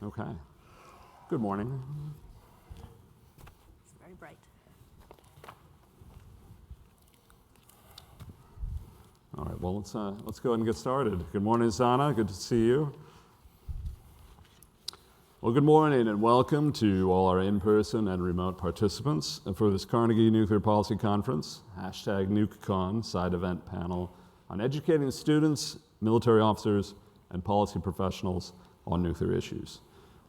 Okay. Good morning. It's very bright. All right, well, let's go ahead and get started. Good morning, Sana. Good to see you. Well, good morning and welcome to all our in-person and remote participants for this Carnegie Nuclear Policy Conference, #NukeCon side event panel on educating students, military officers, and policy professionals on nuclear issues.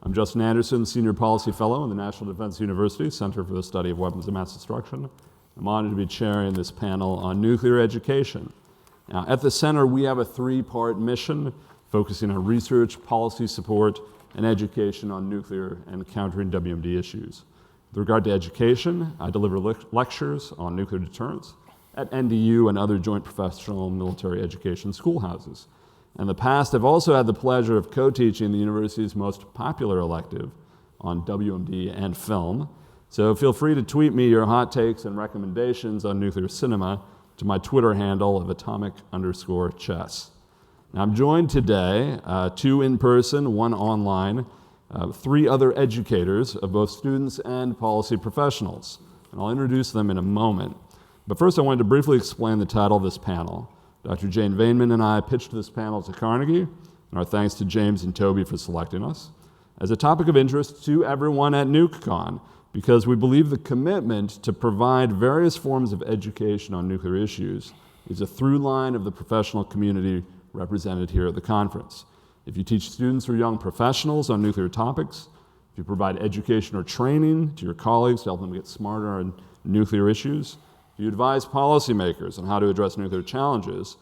I'm Justin Anderson, Senior Policy Fellow in the National Defense University Center for the Study of Weapons of Mass Destruction. I'm honored to be chairing this panel on nuclear education. Now, at the center, we have a three-part mission focusing on research, policy support, and education on nuclear and countering WMD issues. With regard to education, I deliver lectures on nuclear deterrence at NDU and other joint professional military education schoolhouses. In the past, I've also had the pleasure of co-teaching the university's most popular elective on WMD and film. So feel free to tweet me your hot takes and recommendations on nuclear cinema to my Twitter handle of atomic_chess. Now, I'm joined today, two in person, one online, three other educators of both students and policy professionals. And I'll introduce them in a moment. But first, I wanted to briefly explain the title of this panel. Dr. Jane Vainman and I pitched this panel to Carnegie, and our thanks to James and Toby for selecting us, as a topic of interest to everyone at NukeCon, because we believe the commitment to provide various forms of education on nuclear issues is a through line of the professional community represented here at the conference. If you teach students or young professionals on nuclear topics, if you provide education or training to your colleagues to help them get smarter on nuclear issues, if you advise policymakers on how to address nuclear challenges,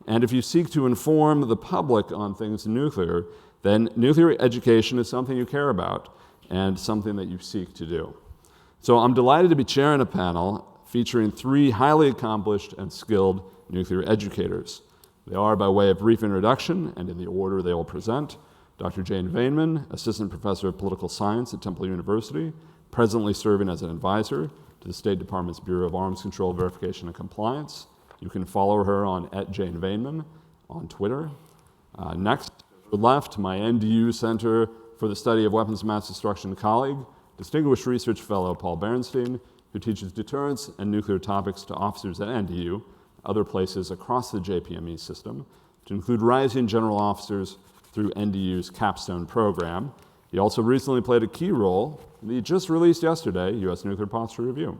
and if you seek to inform the public on things nuclear, then nuclear education is something you care about and something that you seek to do. So I'm delighted to be chairing a panel featuring three highly accomplished and skilled nuclear educators. They are, by way of brief introduction and in the order they will present, Dr. Jane Vainman, Assistant Professor of Political Science at Temple University, presently serving as an advisor to the State Department's Bureau of Arms Control Verification and Compliance. You can follow her on @JaneVainman on Twitter. Next, to the left, my NDU Center for the Study of Weapons of Mass Destruction colleague, Distinguished Research Fellow Paul Bernstein, who teaches deterrence and nuclear topics to officers at NDU, other places across the JPME system, to include rising general officers through NDU's Capstone program. He also recently played a key role in the just released yesterday U.S. Nuclear Posture Review.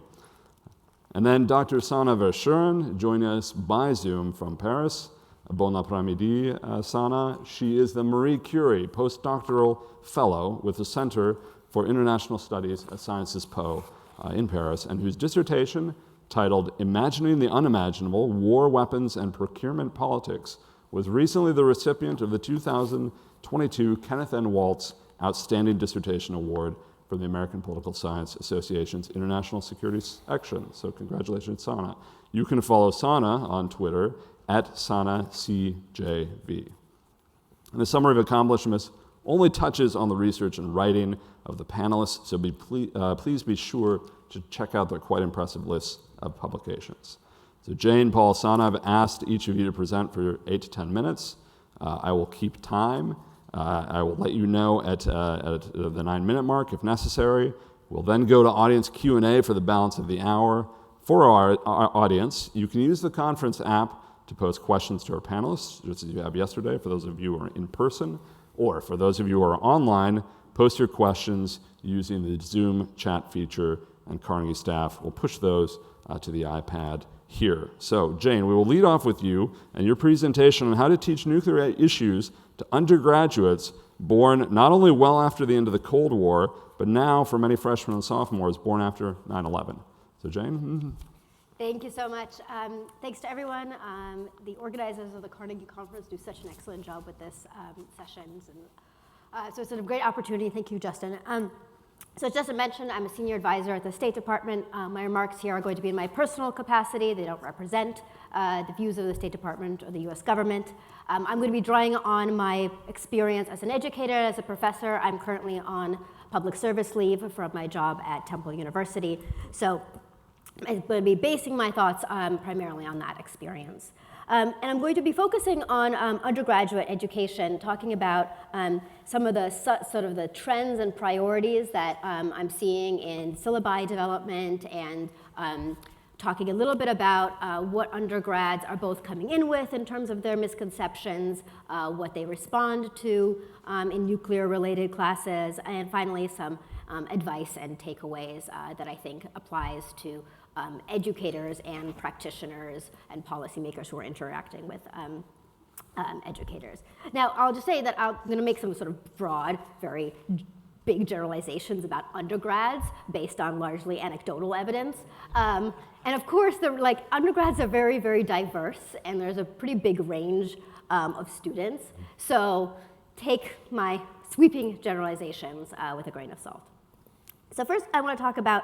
And then Dr. Sana Verschuren joining us by Zoom from Paris. Bon après-midi, Sana. She is the Marie Curie postdoctoral fellow with the Center for International Studies at Sciences Po in Paris, and whose dissertation, titled Imagining the Unimaginable, War, Weapons, and Procurement Politics, was recently the recipient of the 2022 Kenneth N. Waltz Outstanding Dissertation Award from the American Political Science Association's International Security Section. So congratulations, Sana. You can follow Sana on Twitter @SanaCJV. And the summary of accomplishments only touches on the research and writing of the panelists, so please be sure to check out their quite impressive list of publications. So Jane, Paul, Sana, I've asked each of you to present for 8 to 10 minutes. I will keep time. I will let you know at the 9-minute mark if necessary. We'll then go to audience Q&A for the balance of the hour. For our audience, you can use the conference app to pose questions to our panelists, just as you have yesterday, for those of you who are in person, or for those of you who are online, post your questions using the Zoom chat feature, and Carnegie staff will push those to the iPad here. So, Jane, we will lead off with you and your presentation on how to teach nuclear issues to undergraduates born not only well after the end of the Cold War, but now for many freshmen and sophomores born after 9/11. So, Jane? Thank you so much. Thanks to everyone. The organizers of the Carnegie Conference do such an excellent job with this sessions. And, so it's a great opportunity. Thank you, Justin. So as Justin mentioned, I'm a senior advisor at the State Department. My remarks here are going to be in my personal capacity. They don't represent the views of the State Department or the US government. I'm going to be drawing on my experience as an educator, as a professor. I'm currently on public service leave from my job at Temple University. So I'm going to be basing my thoughts primarily on that experience. And I'm going to be focusing on undergraduate education, talking about some of the sort of the trends and priorities that I'm seeing in syllabi development, and talking a little bit about what undergrads are both coming in with in terms of their misconceptions, what they respond to in nuclear-related classes, and finally some advice and takeaways that I think applies to educators and practitioners and policymakers who are interacting with educators. Now, I'll just say that I'm going to make some sort of broad, very big generalizations about undergrads based on largely anecdotal evidence. And of course, undergrads are very, very diverse, and there's a pretty big range of students. So take my sweeping generalizations with a grain of salt. So first, I want to talk about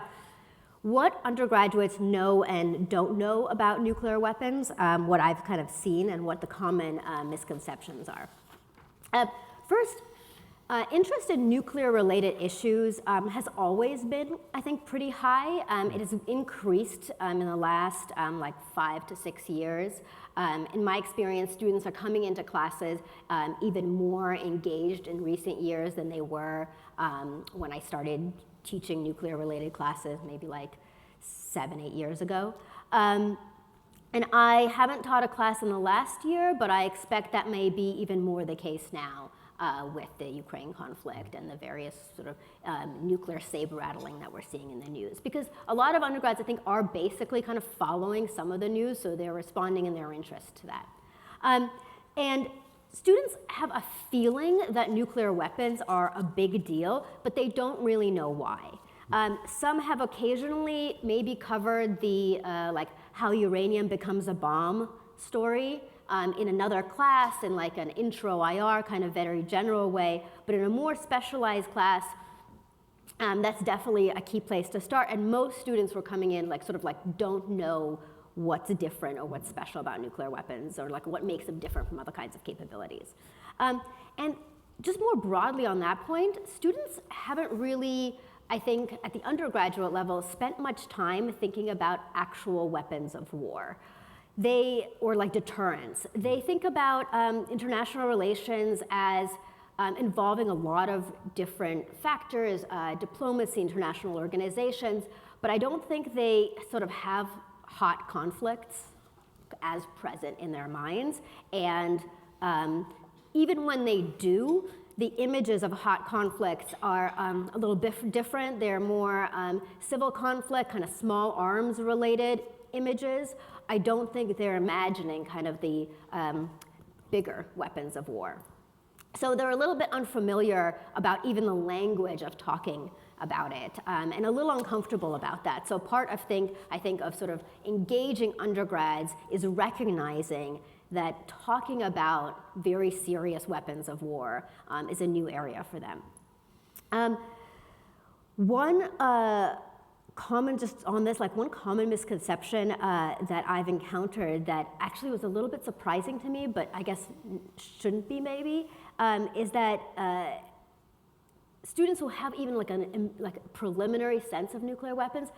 what undergraduates know and don't know about nuclear weapons, what I've kind of seen, and what the common misconceptions are. First, interest in nuclear-related issues has always been, I think, pretty high. It has increased in the last 5 to 6 years. In my experience, students are coming into classes even more engaged in recent years than they were when I started teaching nuclear-related classes maybe 7, 8 years ago. And I haven't taught a class in the last year, but I expect that may be even more the case now with the Ukraine conflict and the various sort of nuclear saber rattling that we're seeing in the news. Because a lot of undergrads, I think, are basically kind of following some of the news, so they're responding in their interest to that. And students have a feeling that nuclear weapons are a big deal, but they don't really know why. Some have occasionally maybe covered the how uranium becomes a bomb story in another class in an intro IR kind of very general way, but in a more specialized class, that's definitely a key place to start. And most students who are coming in don't know what's different or what's special about nuclear weapons, or what makes them different from other kinds of capabilities. And just more broadly on that point, students haven't really, I think, at the undergraduate level, spent much time thinking about actual weapons of war. Or deterrence. They think about international relations as involving a lot of different factors, diplomacy, international organizations, but I don't think they sort of have hot conflicts as present in their minds. And even when they do, the images of hot conflicts are a little bit different. They're more civil conflict, kind of small arms related images. I don't think they're imagining kind of the bigger weapons of war. So they're a little bit unfamiliar about even the language of talking about it, and a little uncomfortable about that. So part of I think of sort of engaging undergrads is recognizing that talking about very serious weapons of war is a new area for them. One common misconception that I've encountered that actually was a little bit surprising to me, but I guess shouldn't be maybe, is that students who have even a preliminary sense of nuclear weapons,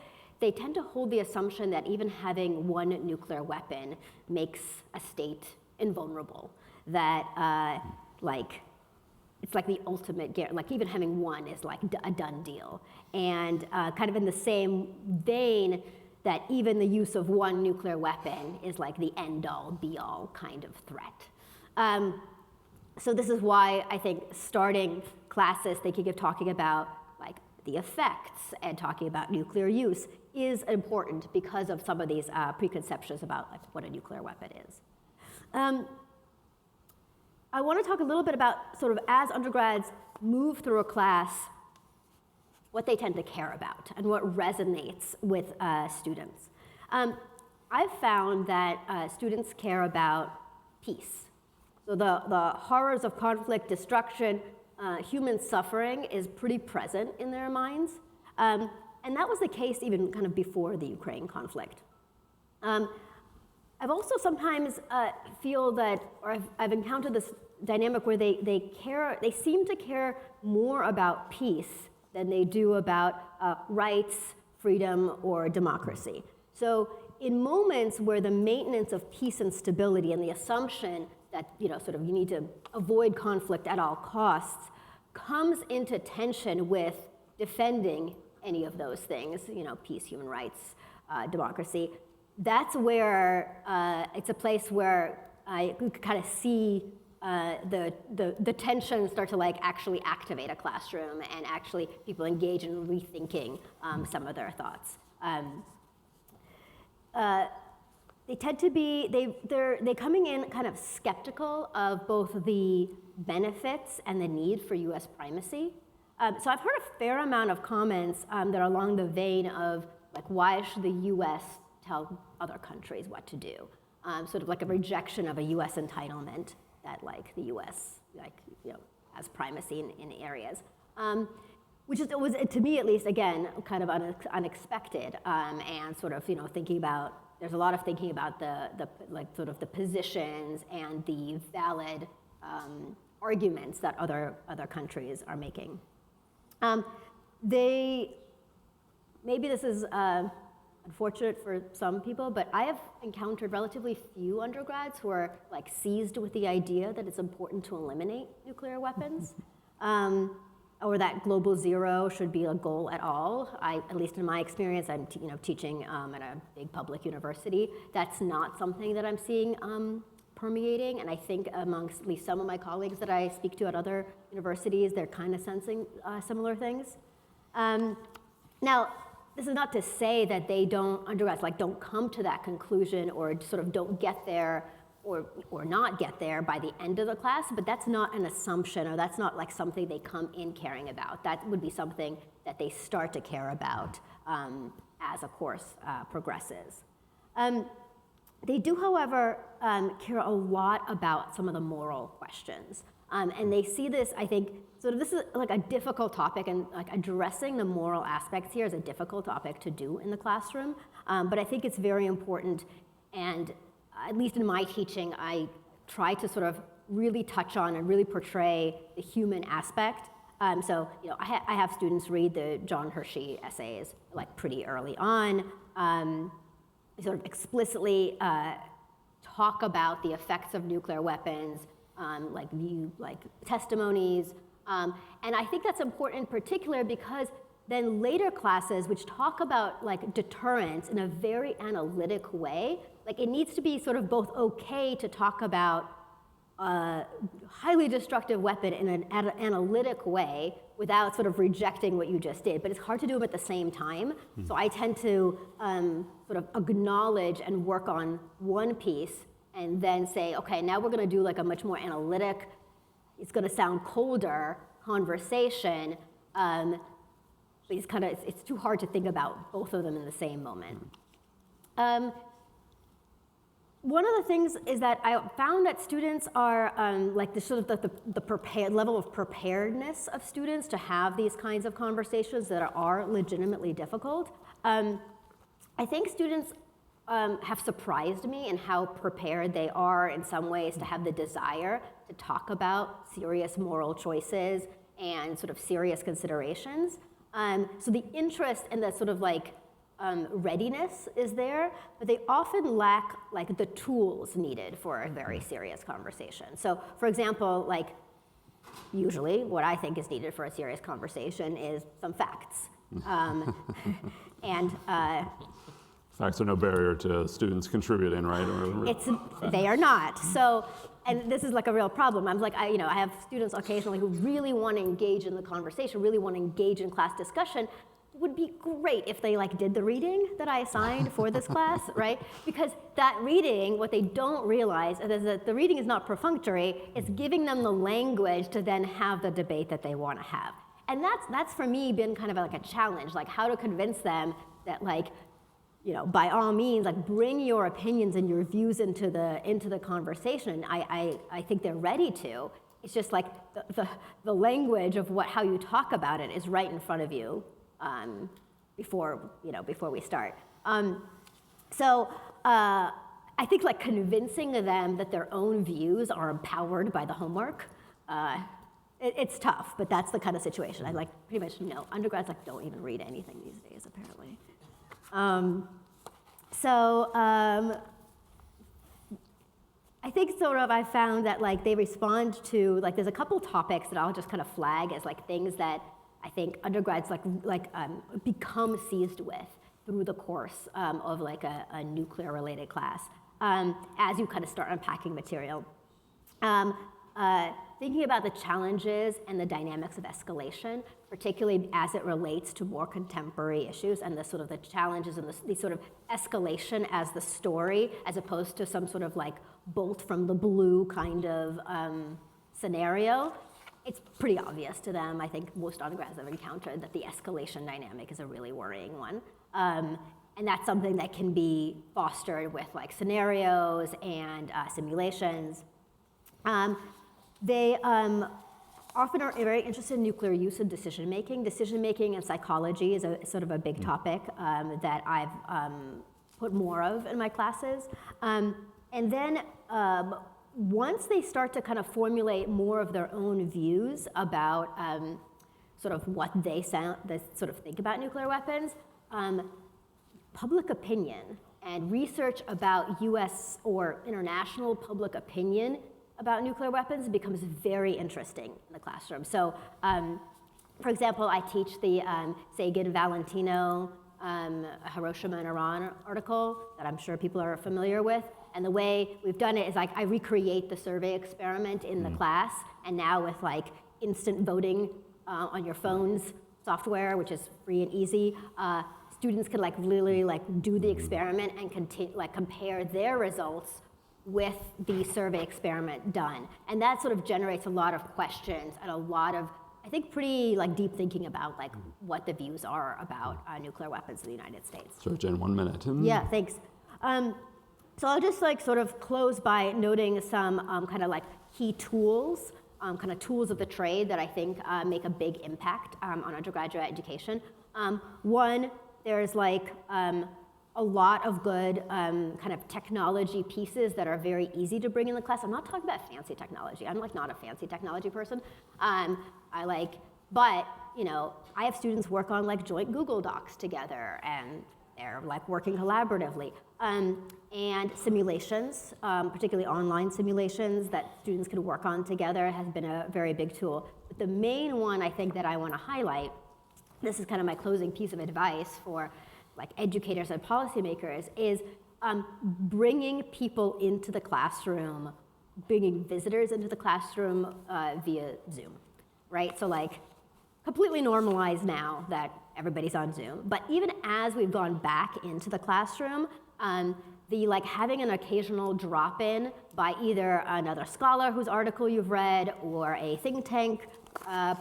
they tend to hold the assumption that even having one nuclear weapon makes a state invulnerable. That it's the ultimate, even having one is a done deal. And kind of in the same vein, that even the use of one nuclear weapon is the end-all, be-all kind of threat. So this is why I think starting classes thinking of talking about the effects and talking about nuclear use is important because of some of these preconceptions about what a nuclear weapon is. I want to talk a little bit about sort of as undergrads move through a class, what they tend to care about and what resonates with students. I've found that students care about peace. So the horrors of conflict, destruction, human suffering is pretty present in their minds. And that was the case even kind of before the Ukraine conflict. I've also sometimes feel that, or I've encountered this dynamic where they seem to care more about peace than they do about rights, freedom, or democracy. So in moments where the maintenance of peace and stability and the assumption that sort of you need to avoid conflict at all costs comes into tension with defending any of those things, peace, human rights, democracy, that's where it's a place where I could kind of see the tension start to actually activate a classroom and actually people engage in rethinking some of their thoughts. They tend to be, they're coming in kind of skeptical of both the benefits and the need for US primacy. So I've heard a fair amount of comments that are along the vein of why should the US tell other countries what to do? Sort of like a rejection of a US entitlement that the US has primacy in areas. Which was, to me at least, again, kind of unexpected, and sort of thinking about, there's a lot of thinking about the sort of the positions and the valid arguments that other countries are making. Maybe this is unfortunate for some people, but I have encountered relatively few undergrads who are seized with the idea that it's important to eliminate nuclear weapons. Or that global zero should be a goal at all. At least in my experience, I'm teaching at a big public university. That's not something that I'm seeing permeating, and I think amongst at least some of my colleagues that I speak to at other universities, they're kind of sensing similar things. Now, this is not to say that undergrads don't come to that conclusion or sort of don't get there or not get there by the end of the class, but that's not an assumption, or that's not something they come in caring about. That would be something that they start to care about as a course progresses. They do, however, care a lot about some of the moral questions. And they see this, I think, sort of this is a difficult topic, and addressing the moral aspects here is a difficult topic to do in the classroom. But I think it's very important, and at least in my teaching, I try to sort of really touch on and really portray the human aspect. So I have students read the John Hershey essays pretty early on. Sort of explicitly talk about the effects of nuclear weapons, view testimonies, and I think that's important in particular because then later classes which talk about deterrence in a very analytic way, it needs to be sort of both okay to talk about a highly destructive weapon in an analytic way without sort of rejecting what you just did, but it's hard to do them at the same time. So I tend to sort of acknowledge and work on one piece and then say, okay, now we're gonna do a much more analytic, it's gonna sound colder conversation, but it's too hard to think about both of them in the same moment. One of the things is that I found that students are the level of preparedness of students to have these kinds of conversations that are legitimately difficult. I think students have surprised me in how prepared they are in some ways to have the desire to talk about serious moral choices and sort of serious considerations. So the interest and the sort of readiness is there, but they often lack the tools needed for a very serious conversation. So for example, usually what I think is needed for a serious conversation is some facts. And Facts are no barrier to students contributing, right? They are not. So, and this is a real problem. I'm I have students occasionally who really want to engage in the conversation, really want to engage in class discussion. It would be great if they did the reading that I assigned for this class, right? Because that reading, what they don't realize is that the reading is not perfunctory, it's giving them the language to then have the debate that they want to have. And that's for me been kind of a challenge, how to convince them that by all means, bring your opinions and your views into the conversation. I think they're ready to. It's just the language of how you talk about it is right in front of you before we start. So I think convincing them that their own views are empowered by the homework. It's tough, but that's the kind of situation. I pretty much undergrads don't even read anything these days apparently. So I think sort of I found that like they respond to, like there's a couple topics that I'll just kind of flag as like things that I think undergrads become seized with through the course of like a nuclear related class as you kind of start unpacking material. Thinking about the challenges and the dynamics of escalation, particularly as it relates to more contemporary issues and the sort of the challenges and the sort of escalation as the story, as opposed to some sort of like bolt from the blue kind of scenario. It's pretty obvious to them. I think most undergrads have encountered that the escalation dynamic is a really worrying one. And that's something that can be fostered with like scenarios and simulations. They often are very interested in nuclear use and decision making. Decision making and psychology is sort of a big topic that I've put more of in my classes. And then once they start to kind of formulate more of their own views about sort of what they sort of think about nuclear weapons, public opinion and research about US or international public opinion about nuclear weapons becomes very interesting in the classroom. So, for example, I teach the Sagan-Valentino Hiroshima and Iran article that I'm sure people are familiar with. And the way we've done it is like I recreate the survey experiment in the class, and now with like instant voting on your phone's software, which is free and easy, students can like literally like do the experiment and compare their results with the survey experiment done. And that sort of generates a lot of questions and a lot of, I think, pretty like deep thinking about like what the views are about nuclear weapons in the United States. Sure, Jen, 1 minute. Yeah, thanks. So I'll just like sort of close by noting some kind of like key tools, kind of tools of the trade that I think make a big impact on undergraduate education. One, there's like a lot of good kind of technology pieces that are very easy to bring in the class. I'm not talking about fancy technology. I'm like not a fancy technology person. But you know, I have students work on like joint Google Docs together, and they're like working collaboratively. And simulations, particularly online simulations that students can work on together, has been a very big tool. But the main one I think that I want to highlight, this is kind of my closing piece of advice for like educators and policymakers, is bringing people into the classroom, bringing visitors into the classroom via Zoom, right? So like completely normalized now that everybody's on Zoom, but even as we've gone back into the classroom, the like having an occasional drop-in by either another scholar whose article you've read, or a think tank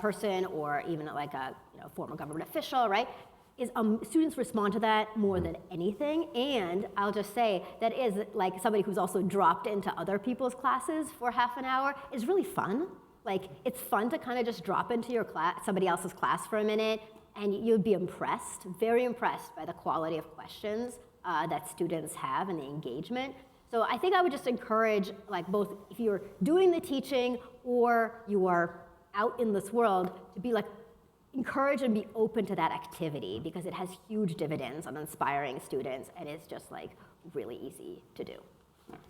person, or even like a former government official, right? Is students respond to that more than anything. And I'll just say that is like somebody who's also dropped into other people's classes for half an hour is really fun. Like it's fun to kind of just drop into your class, somebody else's class for a minute, and you'd be impressed, very impressed by the quality of questions that students have and the engagement. So I think I would just encourage, like both if you're doing the teaching or you are out in this world, to be like encourage and be open to that activity, because it has huge dividends on inspiring students, and it's just like really easy to do.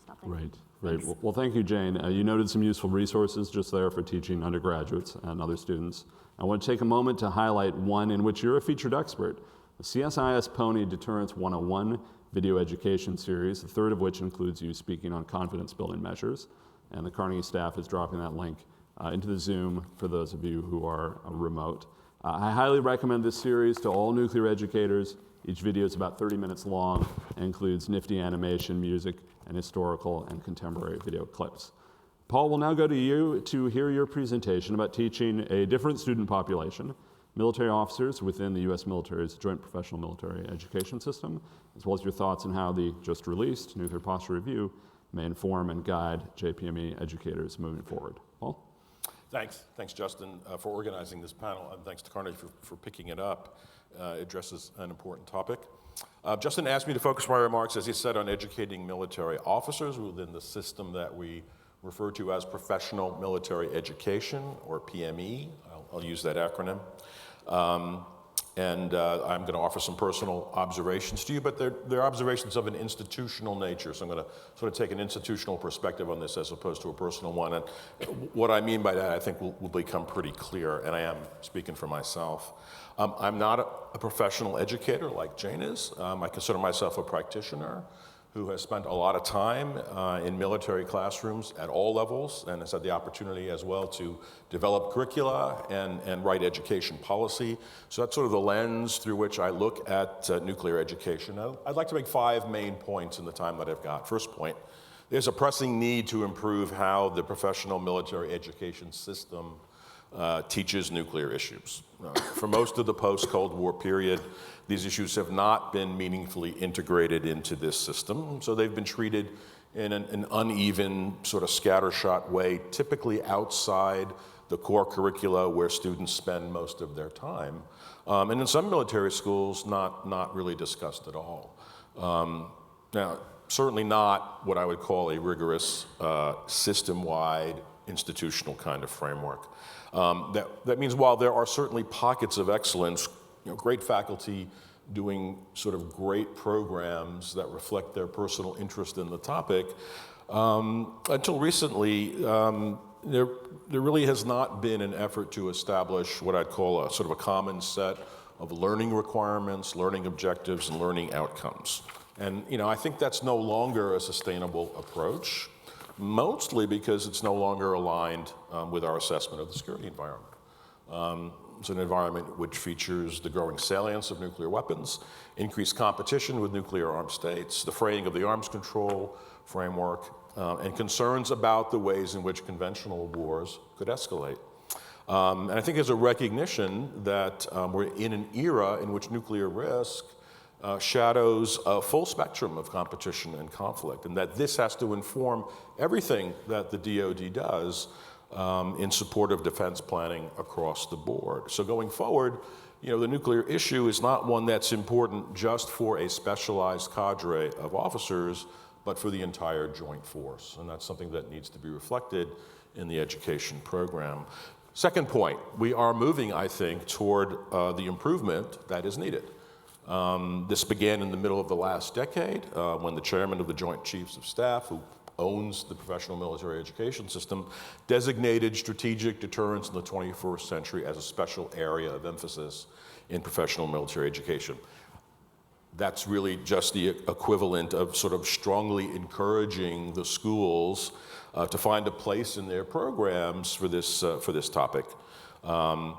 Stop there. Right. Well, thank you, Jane. You noted some useful resources just there for teaching undergraduates and other students. I want to take a moment to highlight one in which you're a featured expert, the CSIS Pony Deterrence 101 video education series, the third of which includes you speaking on confidence-building measures. And the Carnegie staff is dropping that link into the Zoom for those of you who are remote. I highly recommend this series to all nuclear educators. Each video is about 30 minutes long and includes nifty animation, music, and historical and contemporary video clips. Paul, will now go to you to hear your presentation about teaching a different student population, military officers within the U.S. military's Joint Professional Military Education System, as well as your thoughts on how the just released Nuclear Posture Review may inform and guide JPME educators moving forward. Paul? Thanks, Justin, for organizing this panel, and thanks to Carnegie for picking it up. It addresses an important topic. Justin asked me to focus my remarks, as he said, on educating military officers within the system that we refer to as Professional Military Education, or PME. I'll use that acronym. And I'm going to offer some personal observations to you, but they're observations of an institutional nature. So I'm going to sort of take an institutional perspective on this as opposed to a personal one. And what I mean by that, I think, will become pretty clear, and I am speaking for myself. I'm not a professional educator like Jane is. I consider myself a practitioner who has spent a lot of time in military classrooms at all levels and has had the opportunity as well to develop curricula and write education policy. So that's sort of the lens through which I look at nuclear education. I'd like to make 5 main points in the time that I've got. First point, there's a pressing need to improve how the professional military education system teaches nuclear issues. For most of the post-Cold War period, these issues have not been meaningfully integrated into this system, so they've been treated in an uneven, sort of scattershot way, typically outside the core curricula where students spend most of their time, and in some military schools, not really discussed at all. Now, certainly not what I would call a rigorous, system-wide, institutional kind of framework. That means while there are certainly pockets of excellence, great faculty doing sort of great programs that reflect their personal interest in the topic, until recently, there really has not been an effort to establish what I'd call a sort of a common set of learning requirements, learning objectives, and learning outcomes. And I think that's no longer a sustainable approach, mostly because it's no longer aligned with our assessment of the security environment. It's an environment which features the growing salience of nuclear weapons, increased competition with nuclear armed states, the fraying of the arms control framework, and concerns about the ways in which conventional wars could escalate. And I think there's a recognition that we're in an era in which nuclear risk shadows a full spectrum of competition and conflict, and that this has to inform everything that the DoD does in support of defense planning across the board. So going forward, the nuclear issue is not one that's important just for a specialized cadre of officers, but for the entire joint force. And that's something that needs to be reflected in the education program. Second point, we are moving, I think, toward the improvement that is needed. This began in the middle of the last decade when the chairman of the Joint Chiefs of Staff, who owns the professional military education system, designated strategic deterrence in the 21st century as a special area of emphasis in professional military education. That's really just the equivalent of sort of strongly encouraging the schools to find a place in their programs for this topic. I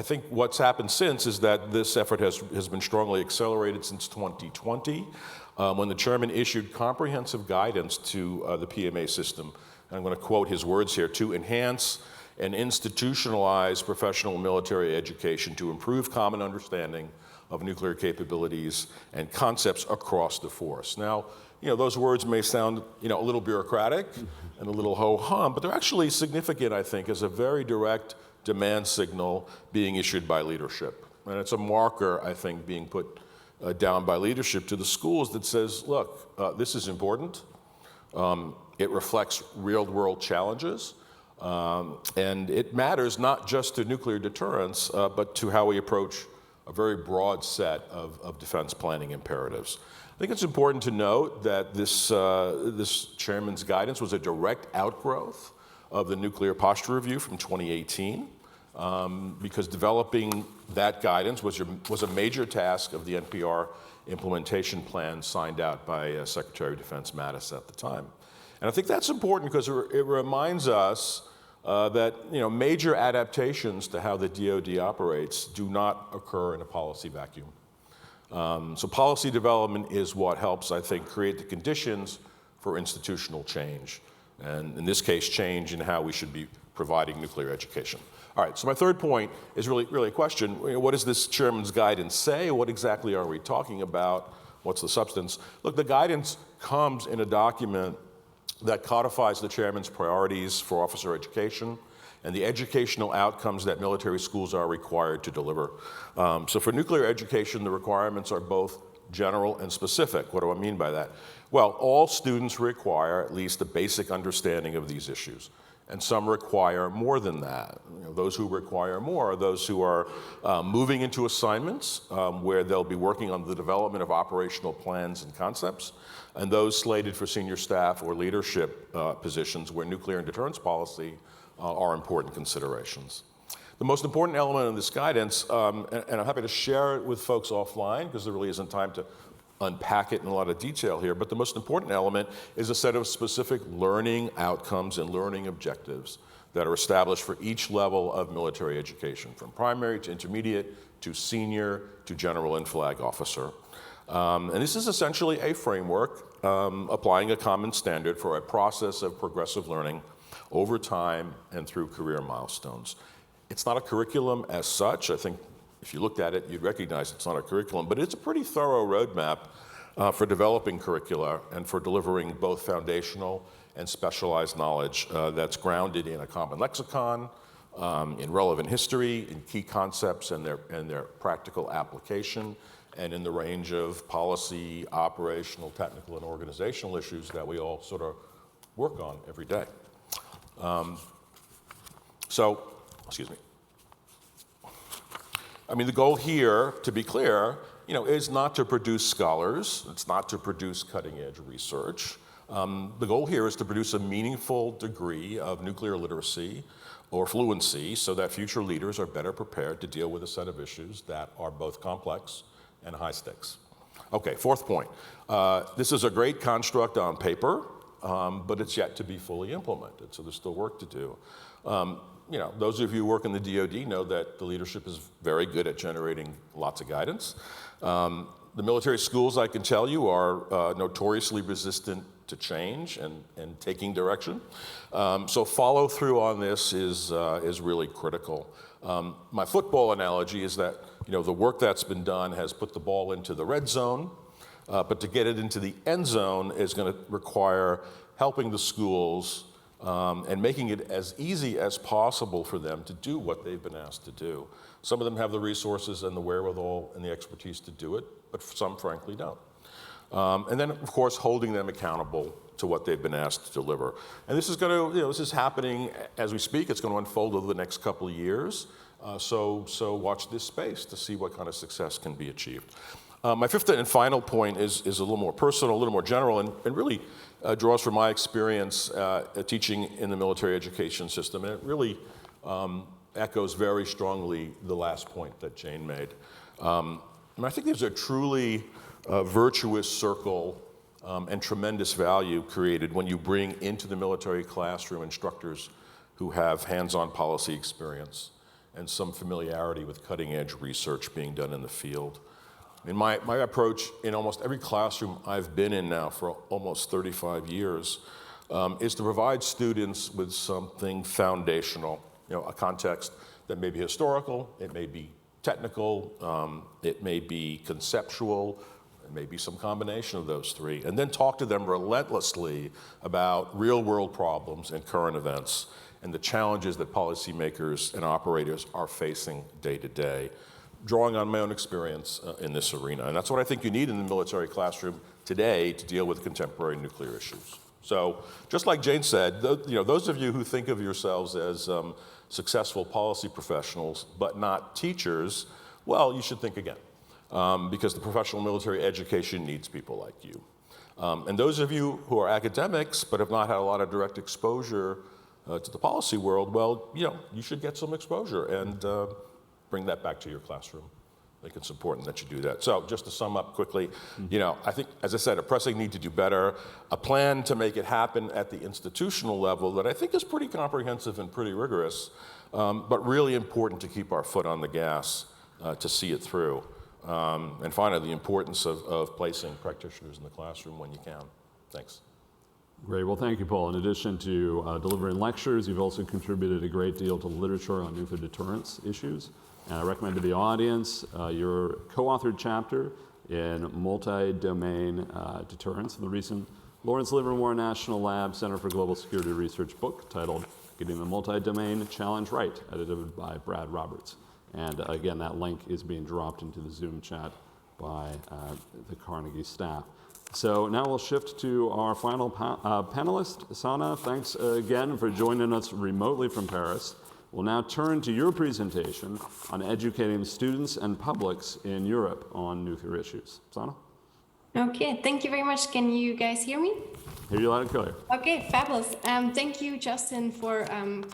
think what's happened since is that this effort has been strongly accelerated since 2020, when the chairman issued comprehensive guidance to the PMA system. And I'm going to quote his words here: to enhance and institutionalize professional military education to improve common understanding of nuclear capabilities and concepts across the force. Now, those words may sound, a little bureaucratic and a little ho-hum, but they're actually significant, I think, as a very direct demand signal being issued by leadership. And it's a marker, I think, being put down by leadership to the schools that says, look, this is important. It reflects real-world challenges. And it matters not just to nuclear deterrence, but to how we approach a very broad set of defense planning imperatives. I think it's important to note that this chairman's guidance was a direct outgrowth of the Nuclear Posture Review from 2018, because developing that guidance was a major task of the NPR implementation plan signed out by Secretary of Defense Mattis at the time. And I think that's important because it reminds us that major adaptations to how the DoD operates do not occur in a policy vacuum. So policy development is what helps, I think, create the conditions for institutional change, and in this case, change in how we should be providing nuclear education. All right, so my third point is really a question. What does this chairman's guidance say? What exactly are we talking about? What's the substance? Look, the guidance comes in a document that codifies the chairman's priorities for officer education and the educational outcomes that military schools are required to deliver. So for nuclear education, the requirements are both general and specific. What do I mean by that? Well, all students require at least a basic understanding of these issues. and some require more than that. Those who require more are those who are moving into assignments where they'll be working on the development of operational plans and concepts, and those slated for senior staff or leadership positions where nuclear and deterrence policy are important considerations. The most important element of this guidance, and I'm happy to share it with folks offline because there really isn't time to unpack it in a lot of detail here, but the most important element is a set of specific learning outcomes and learning objectives that are established for each level of military education, from primary to intermediate to senior to general and flag officer. And this is essentially a framework applying a common standard for a process of progressive learning over time and through career milestones. It's not a curriculum as such. I think if you looked at it, you'd recognize it's not a curriculum, but it's a pretty thorough roadmap for developing curricula and for delivering both foundational and specialized knowledge that's grounded in a common lexicon, in relevant history, in key concepts and their practical application, and in the range of policy, operational, technical, and organizational issues that we all sort of work on every day. Excuse me. I mean, the goal here, to be clear, is not to produce scholars. It's not to produce cutting-edge research. The goal here is to produce a meaningful degree of nuclear literacy or fluency so that future leaders are better prepared to deal with a set of issues that are both complex and high stakes. Okay, fourth point. This is a great construct on paper, but it's yet to be fully implemented, so there's still work to do. Those of you who work in the DoD know that the leadership is very good at generating lots of guidance. The military schools, I can tell you, are notoriously resistant to change and taking direction. So follow through on this is really critical. My football analogy is that the work that's been done has put the ball into the red zone, but to get it into the end zone is going to require helping the schools and making it as easy as possible for them to do what they've been asked to do. Some of them have the resources and the wherewithal and the expertise to do it, but some frankly don't. And then, of course, holding them accountable to what they've been asked to deliver. And this is going to, this is happening as we speak. It's going to unfold over the next couple of years. So watch this space to see what kind of success can be achieved. My fifth and final point is a little more personal, a little more general, and really draws from my experience teaching in the military education system. And it really echoes very strongly the last point that Jane made. And I think there's a truly virtuous circle and tremendous value created when you bring into the military classroom instructors who have hands-on policy experience and some familiarity with cutting-edge research being done in the field. I mean, my approach in almost every classroom I've been in now for almost 35 years is to provide students with something foundational, a context that may be historical, it may be technical, it may be conceptual, it may be some combination of those three, and then talk to them relentlessly about real-world problems and current events and the challenges that policymakers and operators are facing day to day, drawing on my own experience in this arena. And that's what I think you need in the military classroom today to deal with contemporary nuclear issues. So just like Jane said, those of you who think of yourselves as successful policy professionals but not teachers, well, you should think again, because the professional military education needs people like you. And those of you who are academics but have not had a lot of direct exposure to the policy world, well, you should get some exposure and bring that back to your classroom. I think it's important that you do that. So just to sum up quickly, I think, as I said, a pressing need to do better, a plan to make it happen at the institutional level that I think is pretty comprehensive and pretty rigorous, but really important to keep our foot on the gas to see it through. And finally, the importance of placing practitioners in the classroom when you can. Thanks. Great. Well, thank you, Paul. In addition to delivering lectures, you've also contributed a great deal to literature on nuclear deterrence issues. And I recommend to the audience your co-authored chapter in multi-domain deterrence in the recent Lawrence Livermore National Lab Center for Global Security Research book titled Getting the Multi-Domain Challenge Right, edited by Brad Roberts. And again, that link is being dropped into the Zoom chat by the Carnegie staff. So now we'll shift to our final panelist. Sana, thanks again for joining us remotely from Paris. We'll now turn to your presentation on educating students and publics in Europe on nuclear issues. Sana? Okay, thank you very much. Can you guys hear me? Hear you loud and clear. Okay, fabulous. Thank you, Justin, for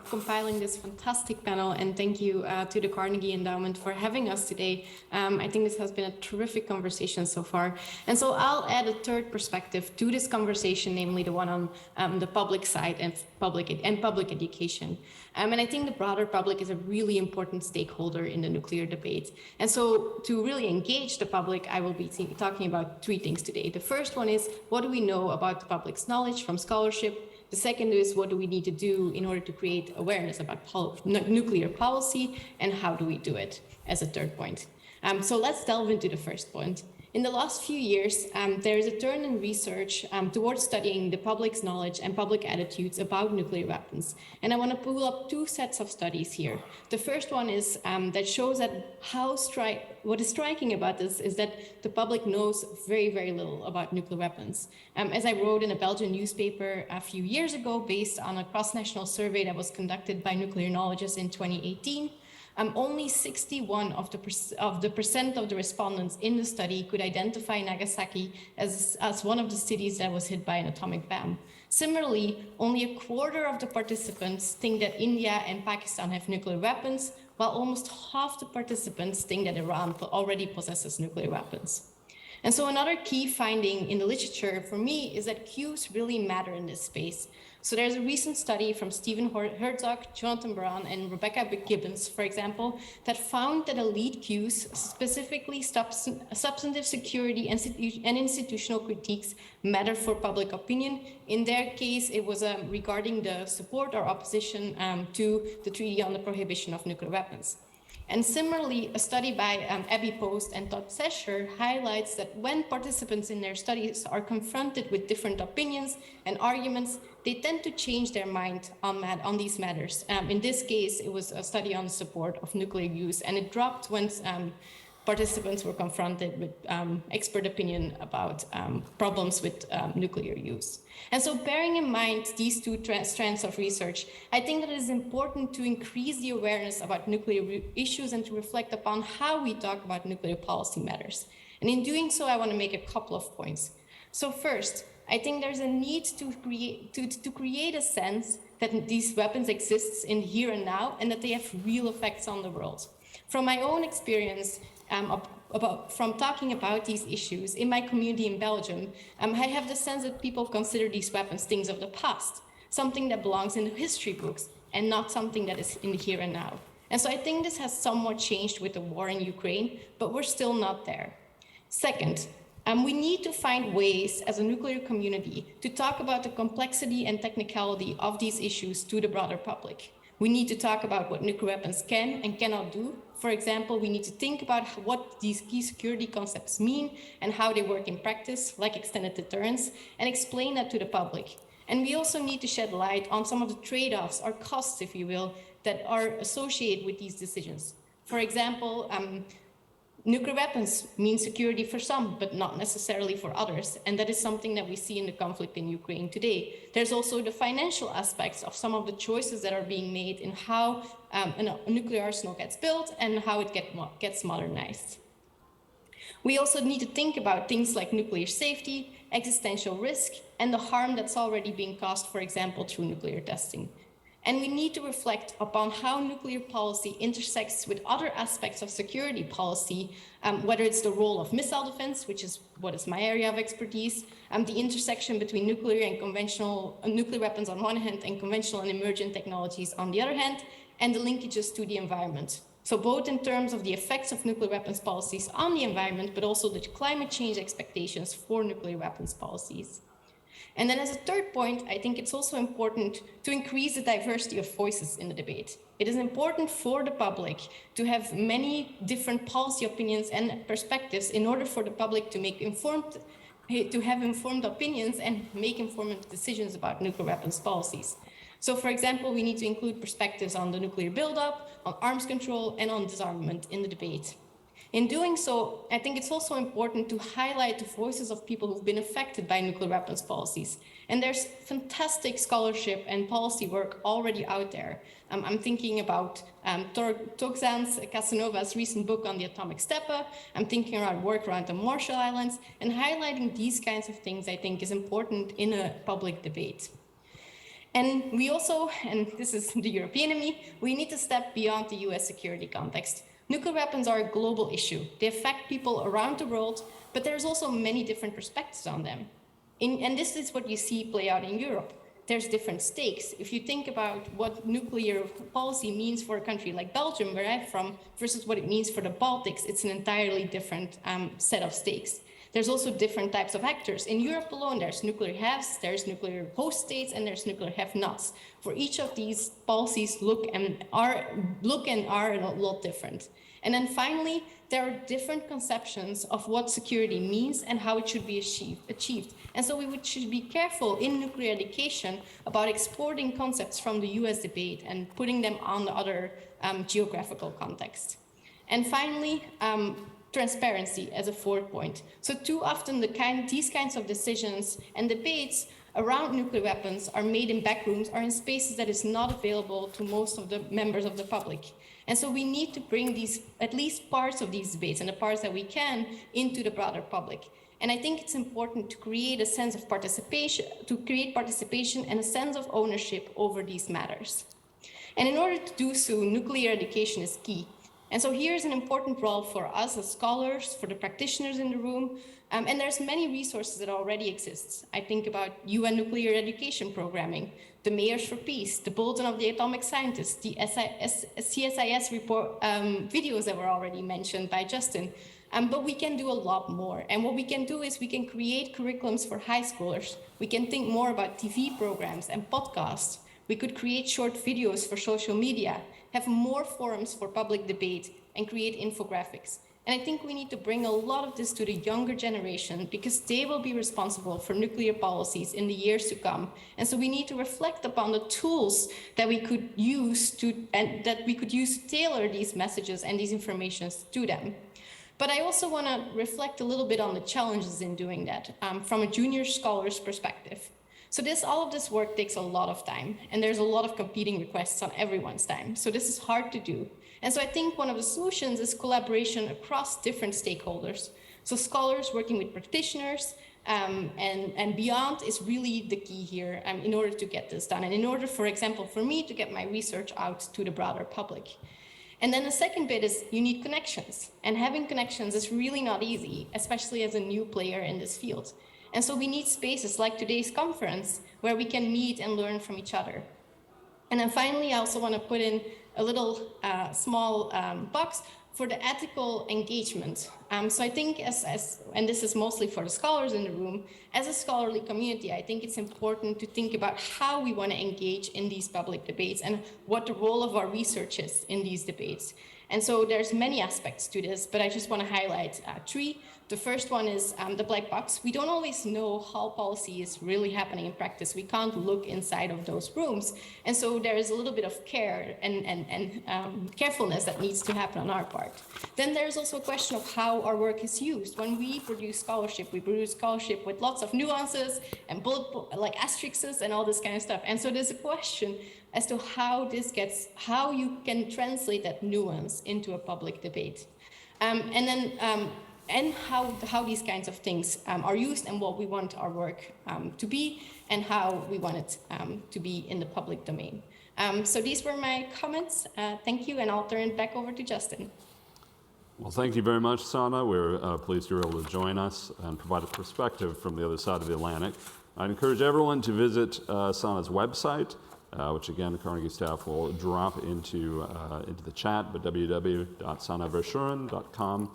compiling this fantastic panel, and thank you to the Carnegie Endowment for having us today. I think this has been a terrific conversation so far. And so I'll add a third perspective to this conversation, namely the one on the public side and public education. And I think the broader public is a really important stakeholder in the nuclear debate. And so to really engage the public, I will be talking about three things today. The first one is, what do we know about the public's knowledge from scholarship? The second is, what do we need to do in order to create awareness about nuclear policy, and how do we do it, as a third point. So let's delve into the first point. In the last few years, there is a turn in research towards studying the public's knowledge and public attitudes about nuclear weapons. And I want to pull up two sets of studies here. The first one is that shows that what is striking about this is that the public knows very, very little about nuclear weapons. As I wrote in a Belgian newspaper a few years ago, based on a cross-national survey that was conducted by nuclearologists in 2018, only 61% of the respondents in the study could identify Nagasaki as one of the cities that was hit by an atomic bomb. Similarly, only a quarter of the participants think that India and Pakistan have nuclear weapons, while almost half the participants think that Iran already possesses nuclear weapons. And so another key finding in the literature for me is that cues really matter in this space. So there's a recent study from Stephen Herzog, Jonathan Brown, and Rebecca Gibbons, for example, that found that elite cues, specifically substantive security and institutional critiques, matter for public opinion. In their case, it was regarding the support or opposition to the Treaty on the Prohibition of Nuclear Weapons. And similarly, a study by Abby Post and Todd Sesher highlights that when participants in their studies are confronted with different opinions and arguments, they tend to change their mind on these matters. In this case, it was a study on the support of nuclear use, and it dropped when participants were confronted with expert opinion about problems with nuclear use. And so bearing in mind these two strands of research, I think that it is important to increase the awareness about nuclear issues and to reflect upon how we talk about nuclear policy matters. And in doing so, I want to make a couple of points. So first, I think there's a need to create a sense that these weapons exist in here and now, and that they have real effects on the world. From my own experience, from talking about these issues in my community in Belgium, I have the sense that people consider these weapons things of the past, something that belongs in the history books and not something that is in the here and now. And so I think this has somewhat changed with the war in Ukraine, but we're still not there. Second, we need to find ways as a nuclear community to talk about the complexity and technicality of these issues to the broader public. We need to talk about what nuclear weapons can and cannot do. For example, we need to think about what these key security concepts mean and how they work in practice, like extended deterrence, and explain that to the public. And we also need to shed light on some of the trade-offs or costs, if you will, that are associated with these decisions. For example, nuclear weapons mean security for some, but not necessarily for others. And that is something that we see in the conflict in Ukraine today. There's also the financial aspects of some of the choices that are being made in how a nuclear arsenal gets built and how it gets modernized. We also need to think about things like nuclear safety, existential risk, and the harm that's already being caused, for example, through nuclear testing. And we need to reflect upon how nuclear policy intersects with other aspects of security policy, whether it's the role of missile defense, which is what is my area of expertise, the intersection between nuclear and conventional nuclear weapons on one hand and conventional and emergent technologies on the other hand, and the linkages to the environment. So both in terms of the effects of nuclear weapons policies on the environment, but also the climate change expectations for nuclear weapons policies. And then as a third point, I think it's also important to increase the diversity of voices in the debate. It is important for the public to have many different policy opinions and perspectives in order for the public to have informed opinions and make informed decisions about nuclear weapons policies. So for example, we need to include perspectives on the nuclear buildup, on arms control, and on disarmament in the debate. In doing so, I think it's also important to highlight the voices of people who've been affected by nuclear weapons policies. And there's fantastic scholarship and policy work already out there. I'm thinking about Toxan's Casanova's recent book on the atomic steppe. I'm thinking around work around the Marshall Islands, and highlighting these kinds of things I think is important in a public debate. And we also, and this is the European in me, we need to step beyond the US security context. Nuclear weapons are a global issue. They affect people around the world, but there's also many different perspectives on them. And this is what you see play out in Europe. There's different stakes. If you think about what nuclear policy means for a country like Belgium, where I'm from, versus what it means for the Baltics, it's an entirely different set of stakes. There's also different types of actors. In Europe alone, there's nuclear haves, there's nuclear host states, and there's nuclear have-nots. For each of these, policies look and are a lot different. And then finally, there are different conceptions of what security means and how it should be achieved. And so should be careful in nuclear education about exporting concepts from the US debate and putting them on the other geographical context. And finally, transparency as a fourth point. So too often these kinds of decisions and debates around nuclear weapons are made in back rooms or in spaces that is not available to most of the members of the public. And so we need to bring at least parts of these debates and the parts that we can into the broader public. And I think it's important to create a sense of participation, and a sense of ownership over these matters. And in order to do so, nuclear education is key. And so here's an important role for us as scholars, for the practitioners in the room, and there's many resources that already exist. I think about UN nuclear education programming, the Mayors for Peace, the Bulletin of the Atomic Scientists, the CSIS report videos that were already mentioned by Justin. But we can do a lot more. And what we can do is we can create curriculums for high schoolers. We can think more about TV programs and podcasts. We could create short videos for social media, have more forums for public debate, and create infographics. And I think we need to bring a lot of this to the younger generation because they will be responsible for nuclear policies in the years to come. And so we need to reflect upon the tools that we could use to tailor these messages and these informations to them. But I also want to reflect a little bit on the challenges in doing that from a junior scholar's perspective. So all of this work takes a lot of time, and there's a lot of competing requests on everyone's time. So this is hard to do. And so I think one of the solutions is collaboration across different stakeholders. So scholars working with practitioners and beyond is really the key here in order to get this done. And in order, for example, for me to get my research out to the broader public. And then the second bit is you need connections. And having connections is really not easy, especially as a new player in this field. And so we need spaces like today's conference where we can meet and learn from each other. And then finally, I also want to put in a little small box for the ethical engagement. So I think and this is mostly for the scholars in the room, as a scholarly community, I think it's important to think about how we want to engage in these public debates and what the role of our research is in these debates. And so there's many aspects to this, but I just want to highlight three. The first one is the black box. We don't always know how policy is really happening in practice. We can't look inside of those rooms. And so there is a little bit of care and carefulness that needs to happen on our part. Then there's also a question of how our work is used. When we produce scholarship with lots of nuances and like asterisks and all this kind of stuff. And so there's a question as to how you can translate that nuance into a public debate. And how these kinds of things are used and what we want our work to be and how we want it to be in the public domain. So these were my comments. Thank you, and I'll turn it back over to Justin. Well, thank you very much, Sana. We're pleased you were able to join us and provide a perspective from the other side of the Atlantic. I'd encourage everyone to visit Sana's website, which again, the Carnegie staff will drop into the chat, but www.sanavershuren.com,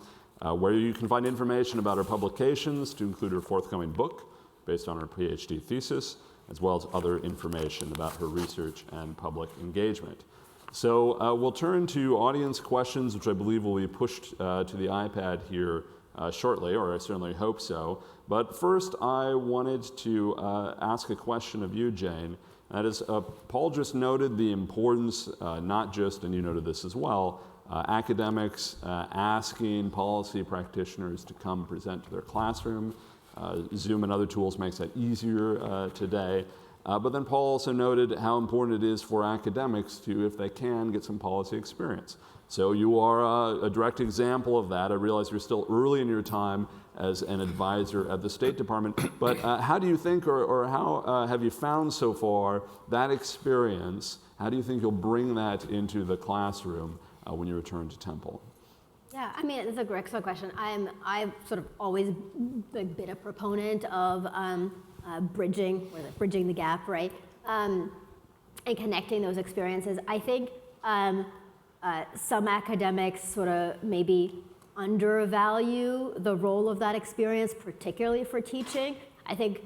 where you can find information about her publications, to include her forthcoming book based on her PhD thesis, as well as other information about her research and public engagement. So we'll turn to audience questions, which I believe will be pushed to the iPad here shortly, or I certainly hope so. But first, I wanted to ask a question of you, Jane. That is, Paul just noted the importance, not just, and you noted this as well, academics asking policy practitioners to come present to their classroom. Zoom and other tools makes that easier today. But then Paul also noted how important it is for academics to, if they can, get some policy experience. So you are a direct example of that. I realize you're still early in your time as an advisor at the State Department, but how do you think, or how have you found so far that experience? How do you think you'll bring that into the classroom when you return to Temple? Yeah, I mean, it's a great question. I've sort of always been a proponent of bridging the gap, right? And connecting those experiences. I think some academics sort of maybe undervalue the role of that experience, particularly for teaching. I think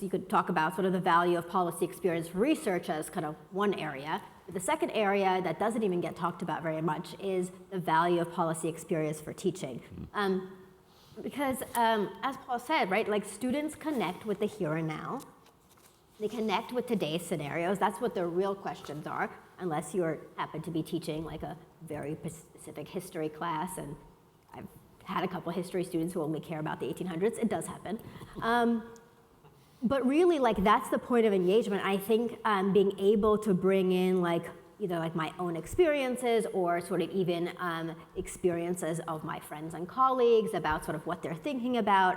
you could talk about sort of the value of policy experience for research as kind of one area. But the second area that doesn't even get talked about very much is the value of policy experience for teaching. Because as Paul said, right, like students connect with the here and now. They connect with today's scenarios. That's what the real questions are, unless you happen to be teaching like a very specific history class. And I've had a couple of history students who only care about the 1800s. It does happen. But really, like, that's the point of engagement. I think being able to bring in like either like my own experiences or sort of even experiences of my friends and colleagues about sort of what they're thinking about.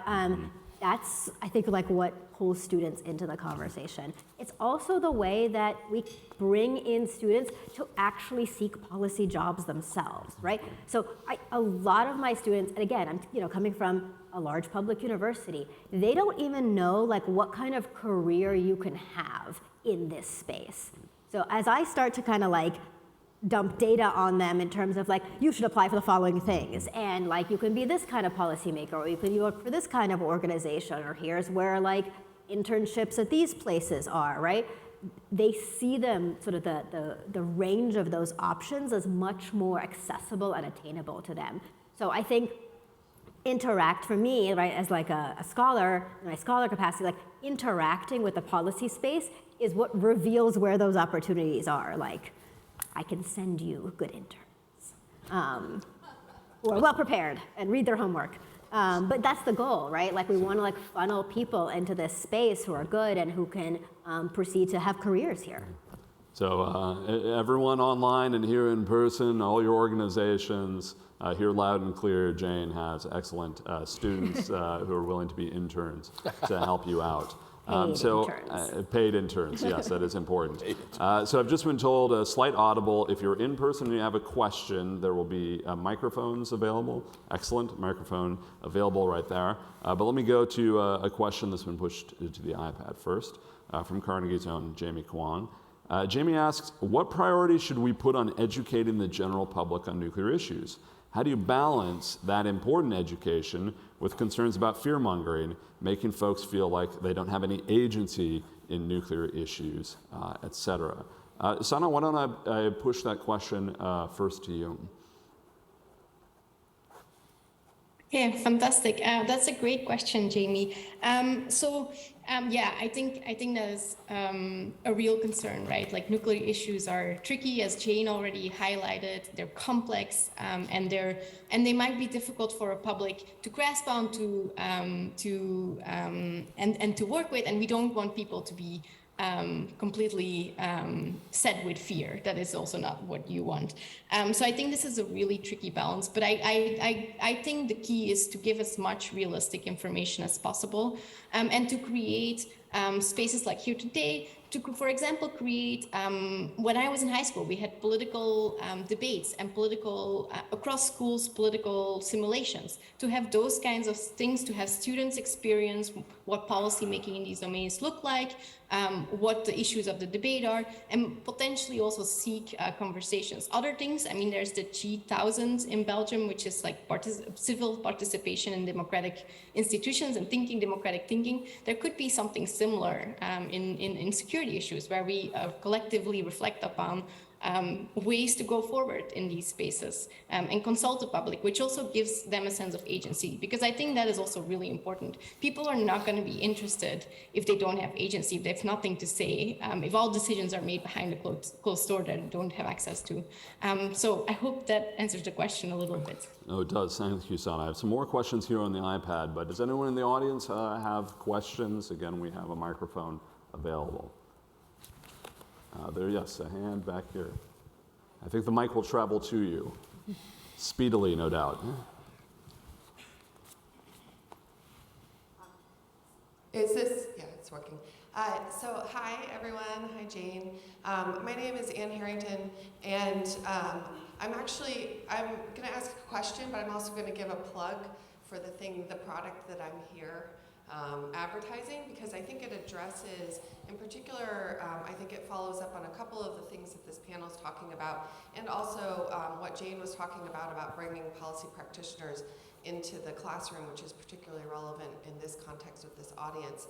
That's, I think, like what pulls students into the conversation. It's also the way that we bring in students to actually seek policy jobs themselves, right? So a lot of my students, and again, I'm coming from a large public university, they don't even know like what kind of career you can have in this space. So as I start to kind of like dump data on them in terms of like, you should apply for the following things, and like you can be this kind of policymaker, or you can work for this kind of organization, or here's where like internships at these places are, right? They see them sort of the range of those options as much more accessible and attainable to them. So I think interact for me, right, as like a scholar, in my scholar capacity, like interacting with the policy space is what reveals where those opportunities are. Like, I can send you good interns who are well prepared and read their homework. But that's the goal, right? Like, we want to like funnel people into this space who are good and who can proceed to have careers here. So everyone online and here in person, all your organizations, hear loud and clear, Jane has excellent students who are willing to be interns to help you out. Paid interns, yes, that is important. So I've just been told a slight audible. If you're in person and you have a question, there will be microphones available. Excellent, microphone available right there. But let me go to a question that's been pushed to the iPad first from Carnegie's own Jamie Kwan. Jamie asks, what priority should we put on educating the general public on nuclear issues? How do you balance that important education with concerns about fear-mongering, making folks feel like they don't have any agency in nuclear issues, et cetera? Sana, why don't I push that question first to you? Yeah, fantastic. That's a great question, Jamie. Yeah, I think that is a real concern, right? Like, nuclear issues are tricky, as Jane already highlighted. They're complex, and they might be difficult for a public to grasp onto, and to work with. And we don't want people to be completely set with fear. That is also not what you want. So I think this is a really tricky balance, but I think the key is to give as much realistic information as possible, and to create spaces like here today, to, for example, create, when I was in high school, we had political debates and political, across schools, political simulations, to have those kinds of things, to have students experience what policymaking in these domains look like, what the issues of the debate are, and potentially also seek conversations. Other things, I mean, there's the G1000 in Belgium, which is like civil participation in democratic institutions and democratic thinking. There could be something similar in security issues, where we collectively reflect upon ways to go forward in these spaces, and consult the public, which also gives them a sense of agency, because I think that is also really important. People are not going to be interested if they don't have agency, if they have nothing to say, if all decisions are made behind a closed door that they don't have access to. So I hope that answers the question a little bit. Oh, it does. Thank you, Sana. I have some more questions here on the iPad, but does anyone in the audience have questions? Again, we have a microphone available. Yes, a hand back here. I think the mic will travel to you, speedily, no doubt. Is this? Yeah, it's working. So hi, everyone. Hi, Jane. My name is Ann Harrington, and I'm going to ask a question, but I'm also going to give a plug for the product that I'm here advertising, because I think it addresses, in particular, I think it follows up on a couple of the things that this panel is talking about, and also what Jane was talking about bringing policy practitioners into the classroom, which is particularly relevant in this context with this audience.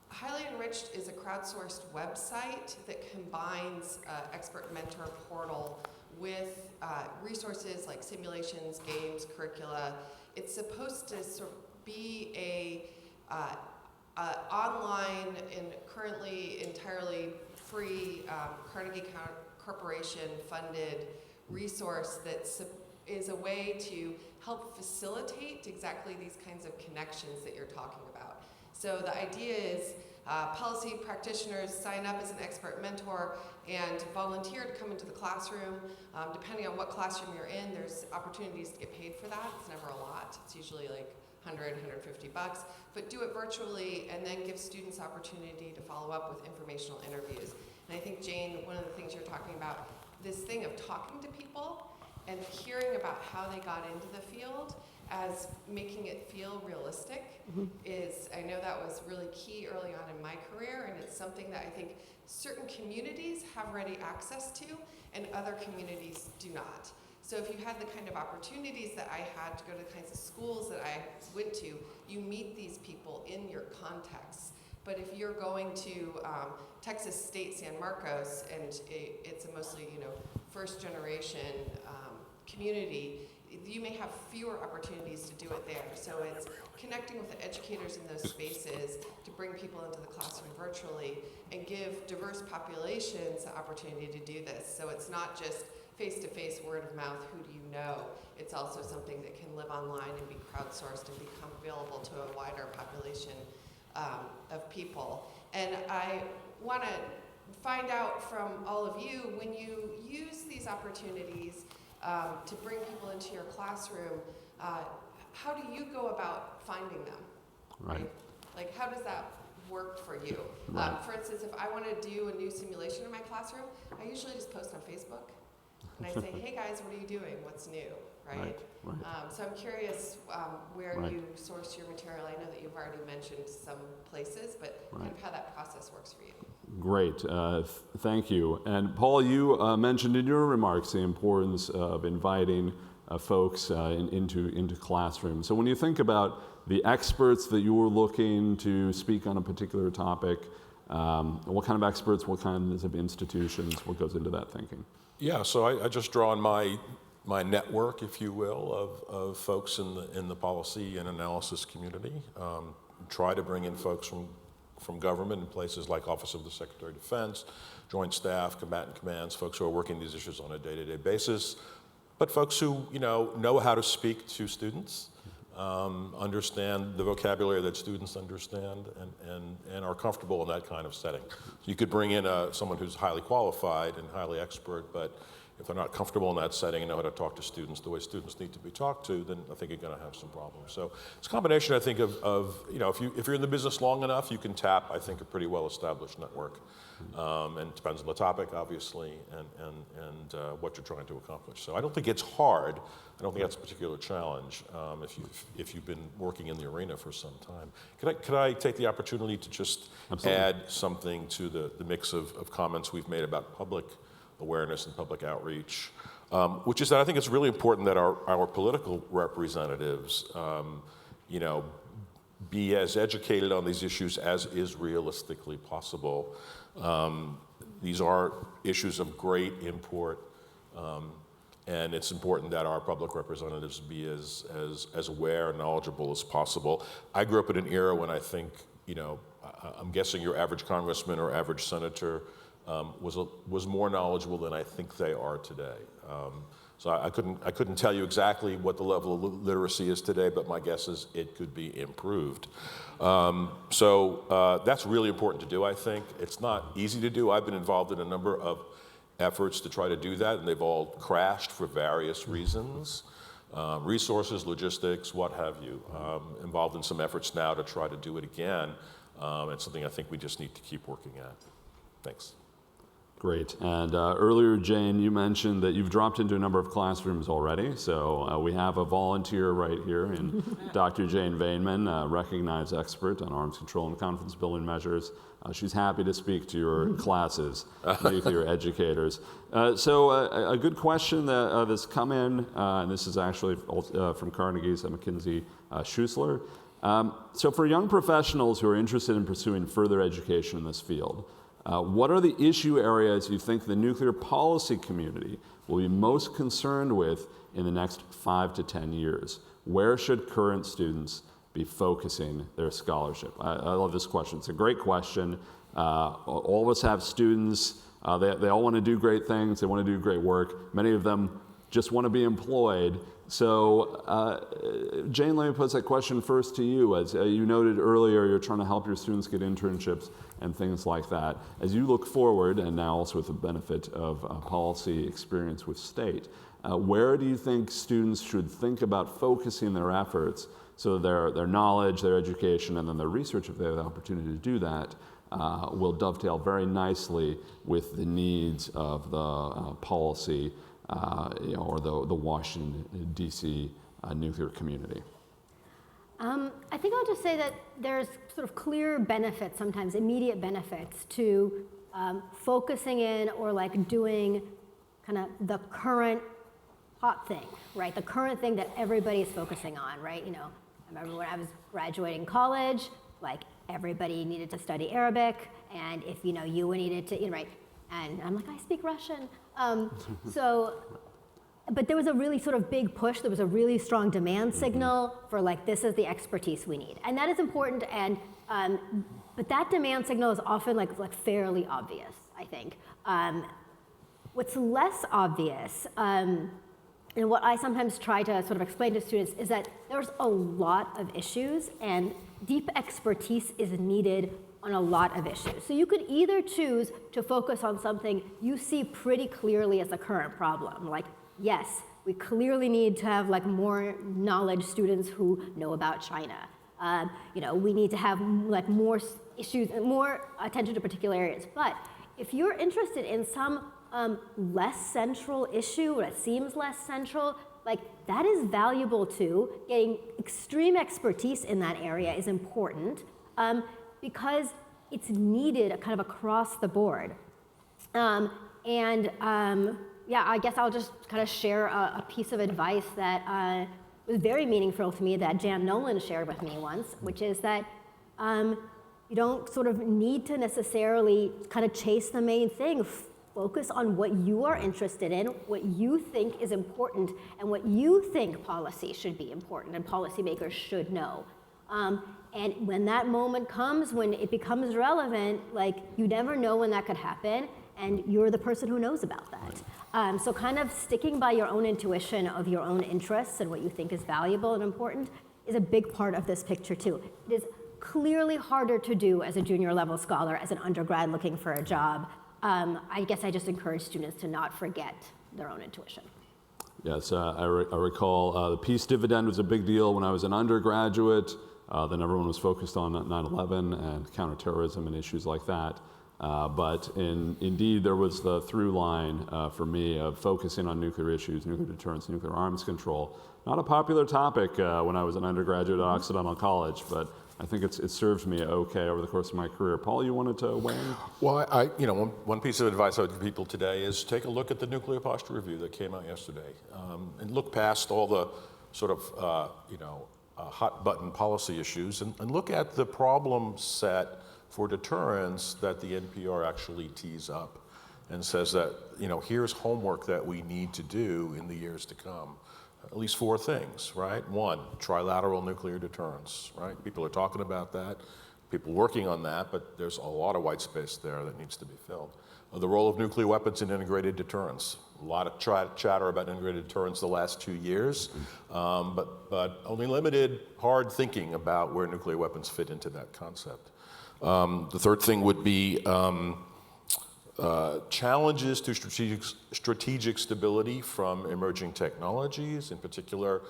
Highly Enriched is a crowdsourced website that combines expert mentor portal with resources like simulations, games, curricula. It's supposed to sort of be a online and currently entirely free Carnegie Corporation funded resource that is a way to help facilitate exactly these kinds of connections that you're talking about. So the idea is policy practitioners sign up as an expert mentor and volunteer to come into the classroom. Depending on what classroom you're in, there's opportunities to get paid for that. It's never a lot. It's usually like $100, $150, but do it virtually and then give students opportunity to follow up with informational interviews. And I think, Jane, one of the things you're talking about, this thing of talking to people and hearing about how they got into the field as making it feel realistic is, I know that was really key early on in my career, and it's something that I think certain communities have ready access to and other communities do not. So if you had the kind of opportunities that I had to go to the kinds of schools that I went to, you meet these people in your context. But if you're going to Texas State San Marcos and it's a mostly first generation community, you may have fewer opportunities to do it there. So it's connecting with the educators in those spaces to bring people into the classroom virtually and give diverse populations the opportunity to do this. So it's not just face-to-face, word of mouth, who do you know? It's also something that can live online and be crowdsourced and become available to a wider population of people. And I want to find out from all of you, when you use these opportunities to bring people into your classroom, how do you go about finding them? Right. Like, how does that work for you? Right. For instance, if I want to do a new simulation in my classroom, I usually just post on Facebook. And I say, hey guys, what are you doing? What's new, right? So I'm curious where you source your material. I know that you've already mentioned some places, but kind of how that process works for you. Great, thank you. And Paul, you mentioned in your remarks the importance of inviting folks into classrooms. So when you think about the experts that you're looking to speak on a particular topic, what kind of experts, what kinds of institutions, what goes into that thinking? Yeah, so I just draw on my network, if you will, of folks in the policy and analysis community. Try to bring in folks from government in places like Office of the Secretary of Defense, Joint Staff, Combatant Commands, folks who are working these issues on a day-to-day basis, but folks who know how to speak to students, understand the vocabulary that students understand, and are comfortable in that kind of setting. You could bring in someone who's highly qualified and highly expert, but if they're not comfortable in that setting and know how to talk to students the way students need to be talked to, then I think you're going to have some problems. So it's a combination, I think, of if you're in the business long enough, you can tap, I think, a pretty well-established network. And it depends on the topic, obviously, and what you're trying to accomplish. So I don't think it's hard. I don't think that's a particular challenge if you've been working in the arena for some time. Could I take the opportunity to just add something to the mix of comments we've made about public awareness and public outreach, which is that I think it's really important that our political representatives, be as educated on these issues as is realistically possible. These are issues of great import, and it's important that our public representatives be as aware and knowledgeable as possible. I grew up in an era when I think, I'm guessing your average congressman or average senator was more knowledgeable than I think they are today. So I couldn't tell you exactly what the level of literacy is today, but my guess is it could be improved. So that's really important to do, I think. It's not easy to do. I've been involved in a number of efforts to try to do that, and they've all crashed for various reasons. Resources, logistics, what have you. Involved in some efforts now to try to do it again. It's something I think we just need to keep working at. Thanks. Great. And earlier, Jane, you mentioned that you've dropped into a number of classrooms already. So we have a volunteer right here in Dr. Jane Vainman, a recognized expert on arms control and confidence building measures. She's happy to speak to your classes, nuclear educators. So a good question that's come in, and this is actually from Carnegie's McKinsey Schuessler. So for young professionals who are interested in pursuing further education in this field, what are the issue areas you think the nuclear policy community will be most concerned with in the next 5 to 10 years? Where should current students be focusing their scholarship? I love this question. It's a great question. All of us have students. They all want to do great things. They want to do great work. Many of them just want to be employed. So, Jane, let me pose that question first to you. As you noted earlier, you're trying to help your students get internships and things like that. As you look forward, and now also with the benefit of policy experience with state, where do you think students should think about focusing their efforts so their knowledge, their education, and then their research, if they have the opportunity to do that, will dovetail very nicely with the needs of the policy or the Washington, D.C. Nuclear community? I think I'll just say that there's sort of clear benefits, sometimes immediate benefits, to focusing in or like doing kind of the current hot thing, right? The current thing that everybody's focusing on, right? I remember when I was graduating college, like everybody needed to study Arabic, and if you needed to, right? And I'm like, I speak Russian. But there was a really sort of big push. There was a really strong demand signal for like, this is the expertise we need. And that is important. And but that demand signal is often like fairly obvious, I think. What's less obvious, and what I sometimes try to sort of explain to students, is that there's a lot of issues and deep expertise is needed on a lot of issues. So you could either choose to focus on something you see pretty clearly as a current problem, like, yes, we clearly need to have like more knowledge students who know about China. We need to have like more issues and more attention to particular areas. But if you're interested in some less central issue that seems less central, like that is valuable too. Getting extreme expertise in that area is important because it's needed kind of across the board. Yeah, I guess I'll just kind of share a piece of advice that was very meaningful to me that Jan Nolan shared with me once, which is that you don't sort of need to necessarily kind of chase the main thing. Focus on what you are interested in, what you think is important, and what you think policy should be important and policymakers should know. And when that moment comes, when it becomes relevant, like you never know when that could happen, and you're the person who knows about that. So kind of sticking by your own intuition of your own interests and what you think is valuable and important is a big part of this picture too. It is clearly harder to do as a junior level scholar, as an undergrad looking for a job. I guess I just encourage students to not forget their own intuition. Yes, I recall the peace dividend was a big deal when I was an undergraduate. Then everyone was focused on 9/11 and counterterrorism and issues like that. But indeed, there was the through line for me of focusing on nuclear issues, nuclear deterrence, nuclear arms control. Not a popular topic when I was an undergraduate at Occidental College, but I think it served me okay over the course of my career. Paul, you wanted to weigh in? Well, one piece of advice I would give people today is take a look at the nuclear posture review that came out yesterday, and look past all the sort of hot button policy issues and look at the problem set for deterrence that the NPR actually tees up. and says that, here's homework that we need to do in the years to come. At least 4 things, right? 1, trilateral nuclear deterrence, right? People are talking about that, people working on that, but there's a lot of white space there that needs to be filled. The role of nuclear weapons in integrated deterrence. A lot of chatter about integrated deterrence the last 2 years, but only limited hard thinking about where nuclear weapons fit into that concept. The third thing would be challenges to strategic stability from emerging technologies. In particular,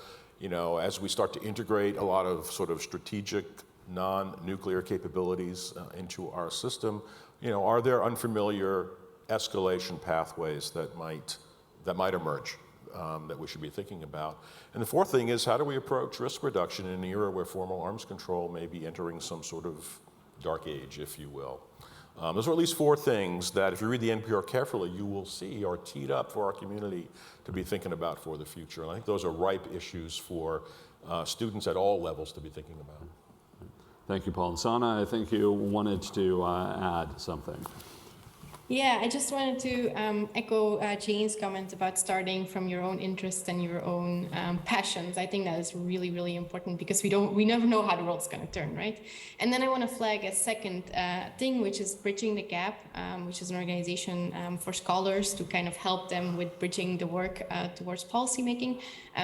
as we start to integrate a lot of sort of strategic non-nuclear capabilities into our system, are there unfamiliar escalation pathways that might emerge that we should be thinking about? And the fourth thing is, how do we approach risk reduction in an era where formal arms control may be entering some sort of dark age, if you will? Those are at least 4 things that, if you read the NPR carefully, you will see are teed up for our community to be thinking about for the future. And I think those are ripe issues for students at all levels to be thinking about. Thank you, Paul. And Sana, I think you wanted to add something. Yeah, I just wanted to echo Jane's comment about starting from your own interests and your own passions. I think that is really, really important because we never know how the world's going to turn, right? And then I want to flag a second thing, which is Bridging the Gap, which is an organization for scholars to kind of help them with bridging the work towards policymaking.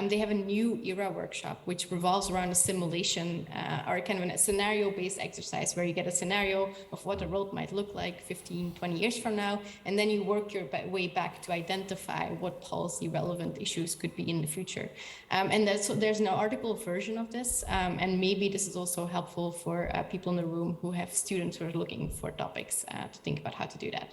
They have a new era workshop, which revolves around a simulation or kind of a scenario-based exercise where you get a scenario of what the world might look like 15, 20 years from now, and then you work your way back to identify what policy relevant issues could be in the future. And there's an article version of this, and maybe this is also helpful for people in the room who have students who are looking for topics to think about how to do that.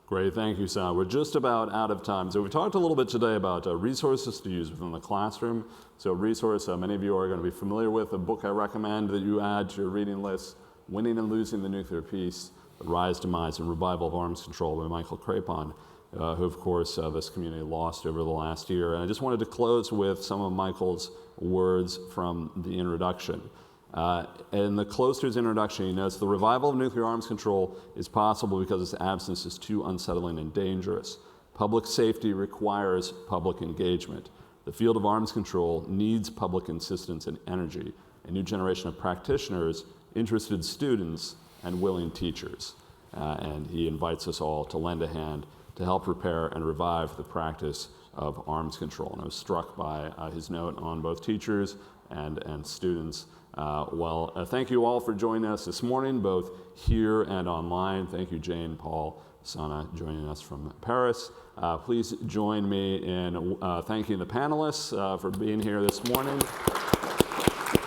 Great, thank you, Sam. We're just about out of time. So we talked a little bit today about resources to use within the classroom. So a resource many of you are going to be familiar with, a book I recommend that you add to your reading list, Winning and Losing the Nuclear Peace, The Rise, Demise, and Revival of Arms Control by Michael Crapon, who of course this community lost over the last year. And I just wanted to close with some of Michael's words from the introduction. In the close to his introduction, he notes the revival of nuclear arms control is possible because its absence is too unsettling and dangerous. Public safety requires public engagement. The field of arms control needs public insistence and energy, a new generation of practitioners, interested students, and willing teachers. And he invites us all to lend a hand to help repair and revive the practice of arms control. And I was struck by his note on both teachers and students. Thank you all for joining us this morning, both here and online. Thank you, Jane, Paul, Sana, joining us from Paris. Please join me in thanking the panelists for being here this morning.